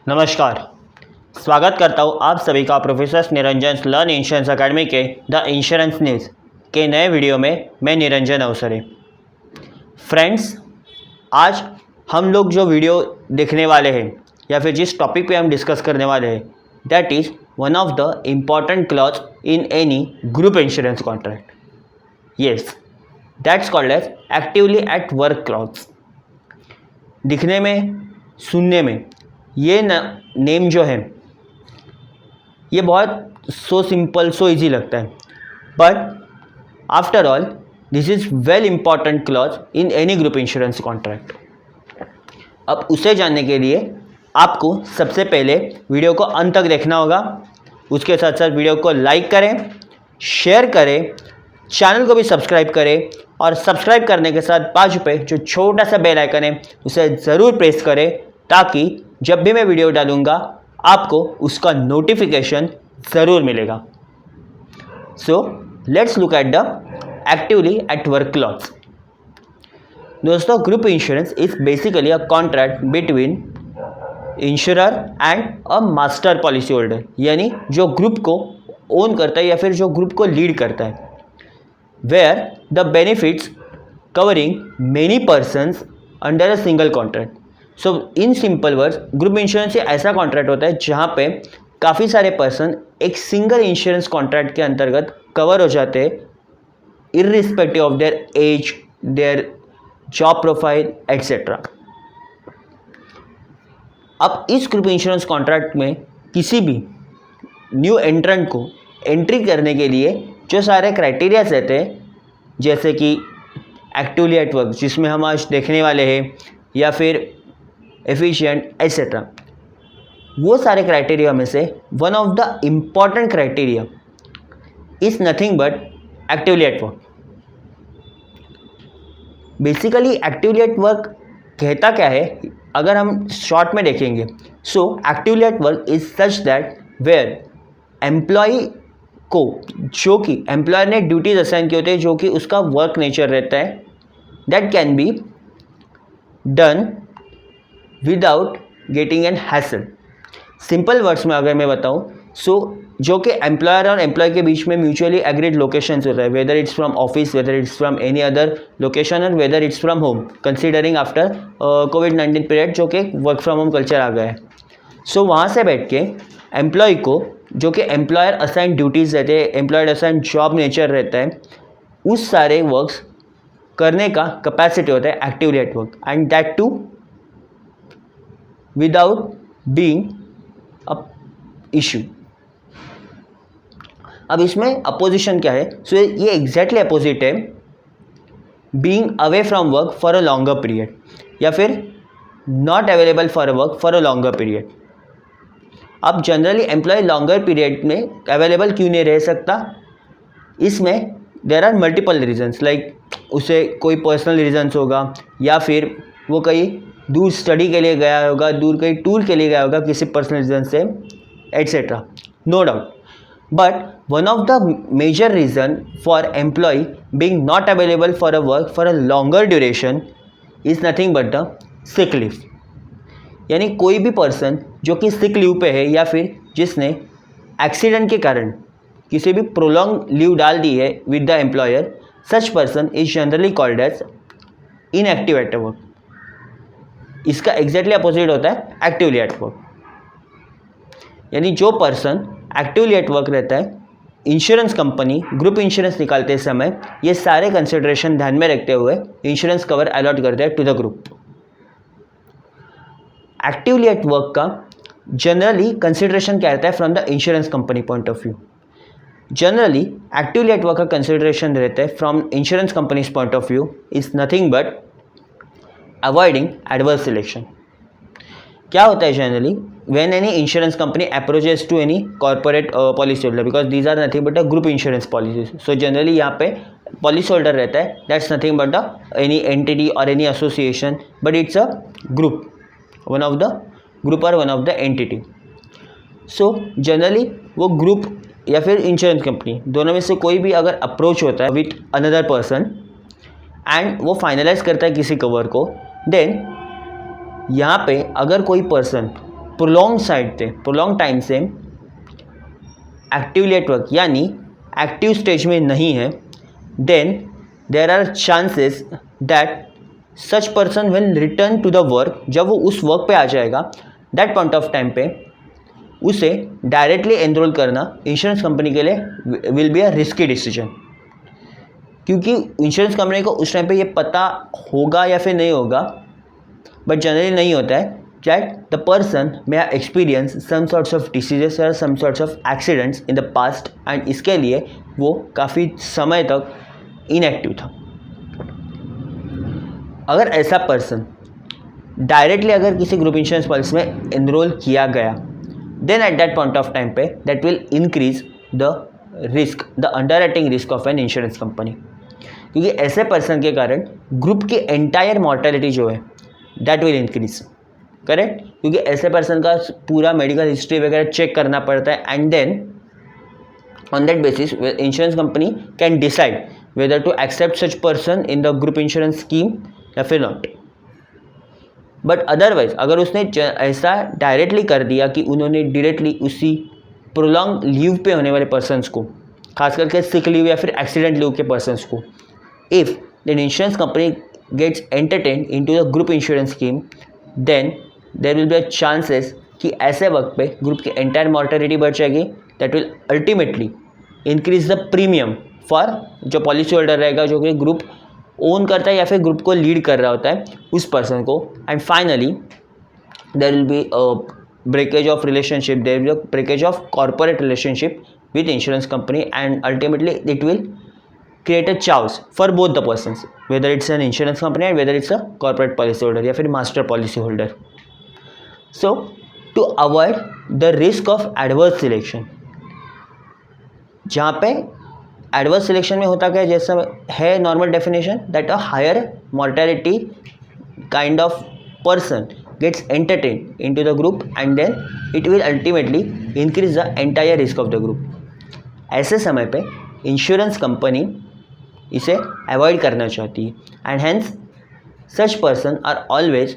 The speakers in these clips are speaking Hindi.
नमस्कार। स्वागत करता हूँ आप सभी का professor Niranjan learn insurance academy के द इंश्योरेंस न्यूज़ के नए वीडियो में मैं निरंजन अवसरे। फ्रेंड्स, आज हम लोग जो वीडियो देखने वाले हैं या फिर जिस टॉपिक पे हम डिस्कस करने वाले हैं, that is one of the important clause in any group insurance contract. Yes, that's called as actively at work clause. दिखने में, सुनने में ये नेम जो है ये बहुत सो सिंपल, सो इजी लगता है, but after all this is well important clause in any group insurance contract. अब उसे जानने के लिए आपको सबसे पहले वीडियो को अंत तक देखना होगा। उसके साथ साथ वीडियो को लाइक करें, शेयर करें, चैनल को भी सब्सक्राइब करें और सब्सक्राइब करने के साथ बाजू पे जो छोटा सा बेल आइकन है उसे ज़रूर प्रेस करें, ताकि जब भी मैं वीडियो डालूंगा आपको उसका नोटिफिकेशन ज़रूर मिलेगा। So let's look at the actively at work clause. दोस्तों, group insurance is basically a contract between insurer and a master policy holder, यानी जो ग्रुप को ओन करता है या फिर जो ग्रुप को लीड करता है, where the benefits covering many persons under a single contract. So in simple words, group insurance ऐसा कॉन्ट्रैक्ट होता है जहाँ पे काफ़ी सारे पर्सन एक सिंगल इंश्योरेंस कॉन्ट्रैक्ट के अंतर्गत कवर हो जाते हैं, irrespective of their age, their job profile etcetera. अब इस ग्रुप इंश्योरेंस कॉन्ट्रैक्ट में किसी भी न्यू एंट्रेंट को एंट्री करने के लिए जो सारे क्राइटेरियाज रहते हैं, जैसे कि एक्टिवली एट वर्क जिसमें हम आज देखने वाले हैं, या फिर एफिशिएंट एट्सेट्रा, वो सारे क्राइटेरिया में से one of the important criteria is nothing but actively at work. Basically actively at work कहता क्या है, अगर हम शॉर्ट में देखेंगे, so actively at work is such that where employee को, जो कि एम्प्लॉयर ने ड्यूटीज असाइन किए होते हैं, जो कि उसका वर्क नेचर रहता है, that can be done without getting an hassle. Simple words में अगर मैं बताऊं, सो जो कि एम्प्लॉयर और एम्प्लॉय के बीच में म्यूचुअली एग्रीड लोकेशंस होता है, whether it's from office, whether it's from any other location और whether it's from home, considering after कोविड-19 पीरियड जो कि वर्क फ्रॉम होम कल्चर आ गया है। सो वहाँ से बैठ के एम्प्लॉय को, जो कि एम्प्लॉयर असाइन ड्यूटीज़ रहते हैं, एम्प्लॉयर असाइन जॉब नेचर रहता है, उस सारे वर्क्स करने का कैपेसिटी होता है actively at work, and that too without being a issue. अब इसमें अपोजिशन क्या है? सो ये एग्जैक्टली अपोजिट है being away from work for a longer period, या फिर not available for a work for a longer period. अब जनरली एम्प्लॉय लॉन्गर पीरियड में अवेलेबल क्यों नहीं रह सकता? इसमें there are multiple reasons, like उसे कोई पर्सनल रीजंस होगा, या फिर वो कहीं दूर स्टडी के लिए गया होगा, दूर कहीं टूर के लिए गया होगा किसी पर्सनल रीजन से, etcetera, no doubt. But one of the major reason for employ being not available for a work for a longer duration is nothing but the sick leave. यानी कोई भी पर्सन जो कि सिक लीव पे है, या फिर जिसने एक्सीडेंट के कारण किसी भी प्रोलॉन्ग लीव डाल दी है with the employer, such person is generally called as inactive at work. इसका एग्जैक्टली अपोजिट होता है एक्टिवली एट वर्क। यानी जो पर्सन एक्टिवली एट वर्क रहता है, इंश्योरेंस कंपनी ग्रुप इंश्योरेंस निकालते समय ये सारे कंसिडरेशन ध्यान में रखते हुए इंश्योरेंस कवर अलॉट करते हैं to the group. Actively at work का जनरली कंसिडरेशन क्या रहता है from the insurance company point of view? Generally actively at work का कंसिडरेशन रहता है from insurance companies point of view is nothing but avoiding adverse selection. क्या होता है generally when any insurance company approaches to any corporate policy holder, because these are nothing but a group insurance policies. So generally यहाँ पे पॉलिसी होल्डर रहता है, that's nothing but any entity और any association, but it's a group, one of the group और one of the entity. So generally वो ग्रुप या फिर इंश्योरेंस कंपनी दोनों में से कोई भी अगर अप्रोच होता है विथ अनदर पर्सन एंड वो फाइनलाइज करता है किसी कवर को, देन यहाँ पे अगर कोई पर्सन प्रोलॉन्ग टाइम से एक्टिवली एट वर्क यानी एक्टिव स्टेज में नहीं है, then there are chances that such person will return to the work. जब वो उस वर्क पे आ जाएगा, दैट पॉइंट ऑफ टाइम पे उसे डायरेक्टली एनरोल करना इंश्योरेंस कंपनी के लिए will be a risky decision, क्योंकि इंश्योरेंस कंपनी को उस टाइम पे ये पता होगा या फिर नहीं होगा, बट जनरली नहीं होता है, that the person may have experienced some sorts of diseases or some sorts of accidents in the past and इसके लिए वो काफ़ी समय तक इनएक्टिव था. अगर ऐसा पर्सन डायरेक्टली अगर किसी ग्रुप इंश्योरेंस पॉलिसी में एनरोल किया गया, then at that point of time पे that will increase the risk, the underwriting risk of an insurance company, क्योंकि ऐसे पर्सन के कारण ग्रुप की एंटायर मॉर्टेलिटी जो है दैट विल इंक्रीज. करेक्ट, क्योंकि ऐसे पर्सन का पूरा मेडिकल हिस्ट्री वगैरह चेक करना पड़ता है and then on that basis insurance company can decide whether to accept such person in the group insurance scheme या फिर नॉट. बट अदरवाइज अगर उसने ऐसा डायरेक्टली कर दिया कि उन्होंने डायरेक्टली उसी प्रोलॉन्ग लीव पे होने वाले पर्सनस को, खास करके सिक लीव या फिर एक्सीडेंट लीव के पर्सनस को, if the insurance company gets entertain into the group insurance scheme, then there will be a chances कि ऐसे वक्त पे ग्रुप की एंटायर मॉर्टेलिटी बढ़ जाएगी, that will ultimately increase the premium for जो पॉलिसी होल्डर रहेगा, जो कि ग्रुप ओन करता है या फिर ग्रुप को लीड कर रहा होता है उस पर्सन को. And finally there will B breakage of relationship, there will B breakage of corporate relationship with insurance company and ultimately it will create a chaos for both the persons, whether it's an insurance company and whether it's a corporate policy holder या फिर master policy holder. So to avoid the risk of adverse selection, जहाँ पे adverse selection में होता क्या है, जैसा है normal definition that a higher mortality kind of person gets entertained into the group and then it will ultimately increase the entire risk of the group. ऐसे समय पे इंश्योरेंस कंपनी इसे अवॉइड करना चाहती है and hence such person are always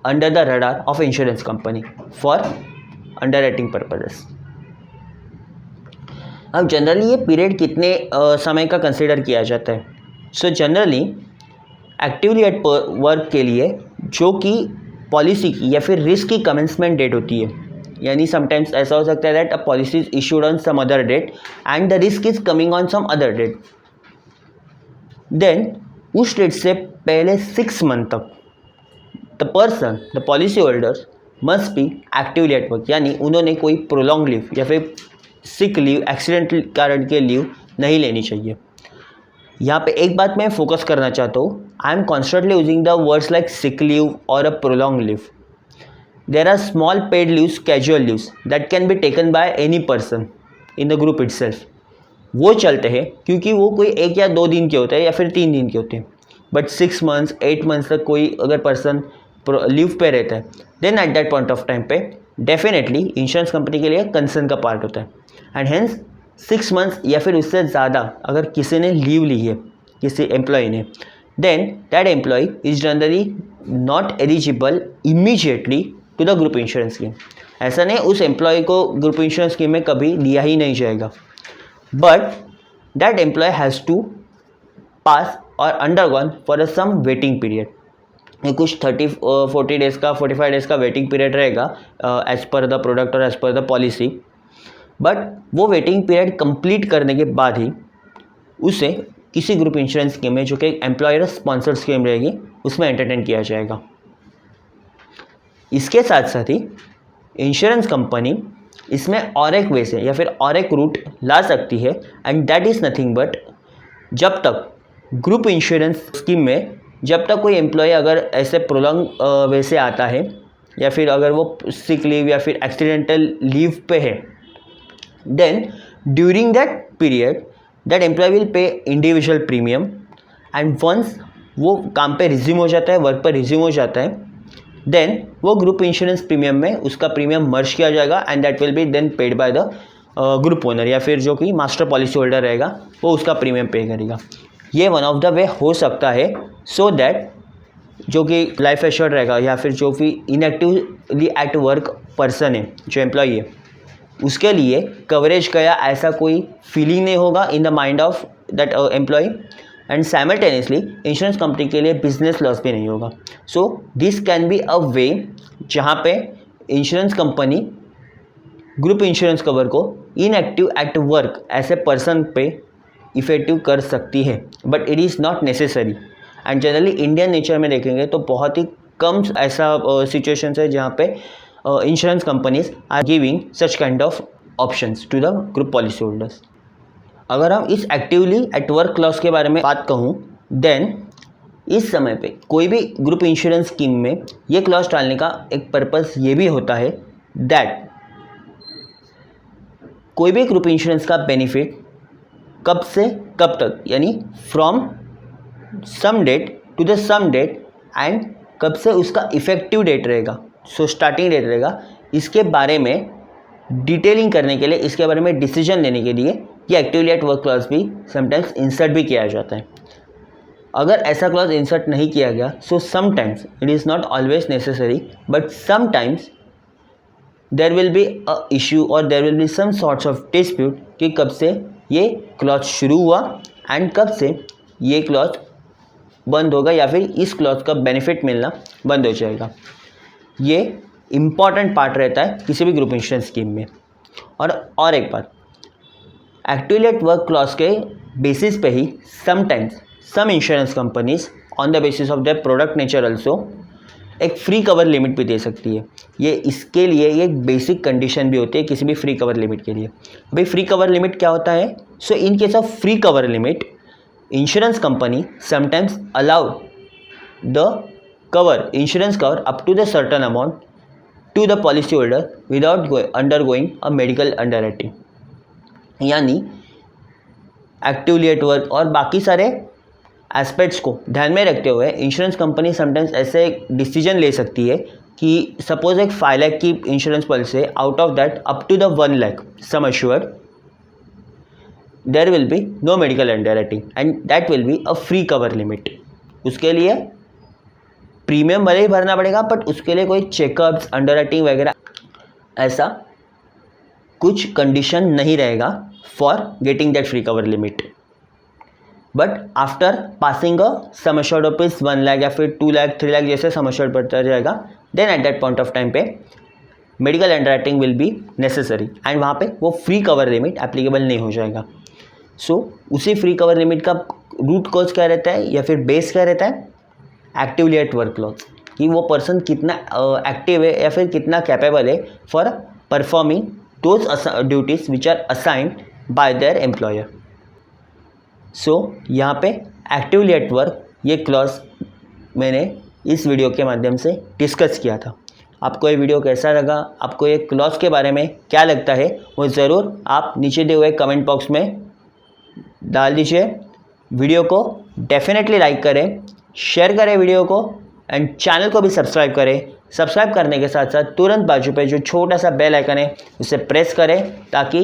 under the radar of insurance company for underwriting purposes. अब जनरली ये पीरियड कितने समय का कंसिडर किया जाता है? So generally actively at work के लिए जो कि पॉलिसी की या फिर रिस्क की कमेंसमेंट डेट होती है, यानी समटाइम्स ऐसा हो सकता है that a policy is issued on some other date and the risk is coming on some other date, then उस डेट से पहले 6 मंथ तक the person, the policy holders must be actively at work, यानी उन्होंने कोई प्रोलॉन्ग लीव या फिर सिक लीव, एक्सीडेंट कारण के लीव नहीं लेनी चाहिए. यहाँ पे एक बात मैं फोकस करना चाहता हूँ, I am constantly using the words like sick leave और a prolong leave. There are small paid leaves, casual leaves that can be taken by any person in the group itself. वो चलते हैं क्योंकि वो कोई 1 या 2 दिन के होते हैं या फिर 3 दिन के होते हैं, बट 6 मंथ्स 8 मंथ्स तक कोई अगर पर्सन लीव पे रहता है, then at that point of time पे डेफिनेटली इंश्योरेंस कंपनी के लिए कंसर्न का पार्ट होता है. एंड हेंस 6 मंथ्स या फिर उससे ज़्यादा अगर किसी ने लीव ली है, किसी एम्प्लॉय ने, then that employee is generally not eligible immediately to the group insurance scheme. ऐसा नहीं उस एम्प्लॉय को ग्रुप इंश्योरेंस स्कीम में कभी लिया ही नहीं जाएगा, but that employee has to pass और undergone for some waiting period. कुछ 40 डेज़ का 45 डेज़ का वेटिंग पीरियड रहेगा एज़ पर द प्रोडक्ट और as per the policy. But वो वेटिंग पीरियड कंप्लीट करने के बाद ही उसे किसी ग्रुप इंश्योरेंस स्कीम में, जो कि एम्प्लॉयर स्पॉन्सर्ड स्कीम रहेगी, उसमें एंटरटेन किया जाएगा. इसके साथ साथ ही इंश्योरेंस कंपनी इसमें और एक वे से या फिर और एक रूट ला सकती है, and that is nothing but जब तक ग्रुप इंश्योरेंस स्कीम में जब तक कोई एम्प्लॉय अगर ऐसे प्रोलॉन्ग वे से आता है या फिर अगर वो सिक लीव या फिर एक्सीडेंटल लीव पे है, then during that period that employee will pay individual premium. And once वो काम पे रिज्यूम हो जाता है, वर्क पर रिज्यूम हो जाता है, देन वो ग्रुप इंश्योरेंस प्रीमियम में उसका प्रीमियम मर्ज किया जाएगा and that will be then paid by the group owner या फिर जो कि मास्टर पॉलिसी होल्डर रहेगा वो उसका प्रीमियम पे करेगा. ये वन ऑफ द वे हो सकता है सो दैट जो कि लाइफ एश्योर्ड रहेगा, या फिर जो भी इनएक्टिवली एट वर्क पर्सन है, जो एम्प्लॉई है, उसके लिए कवरेज का या ऐसा कोई फीलिंग नहीं होगा in the mind of that employee, and simultaneously insurance company के लिए बिजनेस लॉस भी नहीं होगा. So this can be a way जहाँ पे insurance company group insurance cover को इनएक्टिव एट वर्क ऐसे पर्सन पे इफेक्टिव कर सकती है, but it is not necessary. And generally Indian nature में देखेंगे तो बहुत ही कम ऐसा सिचुएशंस है जहाँ पे insurance companies are giving such kind of options to the group policy holders. अगर हम इस एक्टिवली एट वर्क क्लॉज के बारे में बात कहूँ, देन इस समय पे कोई भी ग्रुप इंश्योरेंस स्कीम में ये क्लॉज डालने का एक पर्पस ये भी होता है दैट कोई भी ग्रुप इंश्योरेंस का बेनिफिट कब से कब तक, यानी from some date to the some date, and कब से उसका इफेक्टिव डेट रहेगा, सो स्टार्टिंग डेट रहेगा, इसके बारे में डिटेलिंग करने के लिए, इसके बारे में डिसीजन लेने के लिए ये एक्टिवली एट वर्क क्लॉज भी समटाइम्स इंसर्ट भी किया जाता है. अगर ऐसा क्लॉज इंसर्ट नहीं किया गया, so sometimes it is not always necessary, but sometimes there will be a issue और there will be some sorts of dispute कि कब से ये क्लॉज शुरू हुआ एंड कब से ये क्लॉज बंद होगा, या फिर इस क्लॉज का बेनिफिट मिलना बंद हो जाएगा. ये इम्पॉर्टेंट पार्ट रहता है किसी भी ग्रुप इंश्योरेंस स्कीम में. और एक बात, एक्टिवली एट वर्क क्लॉज के बेसिस पे ही sometimes some insurance companies on the basis of their product nature also एक फ्री कवर लिमिट भी दे सकती है. ये इसके लिए ये एक बेसिक कंडीशन भी होती है किसी भी फ्री कवर लिमिट के लिए. भाई फ्री कवर लिमिट क्या होता है? So in case of free cover limit, insurance company sometimes allow the insurance cover up to the certain amount to the policy holder without undergoing a medical underwriting. यानी एक्टिवली एट वर्क और बाकी सारे एस्पेक्ट्स को ध्यान में रखते हुए इंश्योरेंस कंपनी समटाइम्स ऐसे डिसीजन ले सकती है कि सपोज एक 5 लाख की इंश्योरेंस पॉलिसी है, out of that up to the 1 lakh sum assured, there will be no medical underwriting and that will be a free cover limit. उसके लिए प्रीमियम भले ही भरना पड़ेगा, बट उसके लिए कोई चेकअप्स, अंडरराइटिंग वगैरह ऐसा कुछ कंडीशन नहीं रहेगा for getting that free cover limit. But after passing a sum assured rupees 1 lakh या फिर 2 लाख 3 लाख जैसे सम अश्योर्ड बढ़ता जाएगा, then at that point of time पे medical underwriting will be necessary and वहाँ पे वो फ्री कवर लिमिट एप्लीकेबल नहीं हो जाएगा. सो उसी फ्री कवर लिमिट का रूट कॉज क्या रहता है या फिर बेस क्या रहता है? एक्टिवली एट वर्क क्लॉज, कि वो पर्सन कितना एक्टिव है या फिर कितना कैपेबल है for performing those duties which are assigned by their employer. So यहाँ पे एक्टिवली एट वर्क ये क्लॉज मैंने इस वीडियो के माध्यम से डिस्कस किया था. आपको ये वीडियो कैसा लगा, आपको ये क्लॉज के बारे में क्या लगता है, वो ज़रूर आप नीचे दिए हुए कमेंट बॉक्स में डाल दीजिए. वीडियो को डेफिनेटली लाइक करें, शेयर करें वीडियो को, एंड चैनल को भी सब्सक्राइब करें. सब्सक्राइब करने के साथ साथ तुरंत बाजू पे जो छोटा सा बेल आइकन है उसे प्रेस करें, ताकि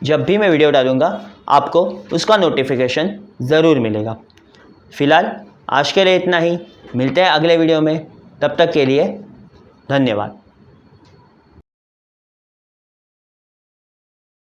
जब भी मैं वीडियो डालूँगा आपको उसका नोटिफिकेशन ज़रूर मिलेगा. फ़िलहाल आज के लिए इतना ही, मिलते हैं अगले वीडियो में. तब तक के लिए धन्यवाद.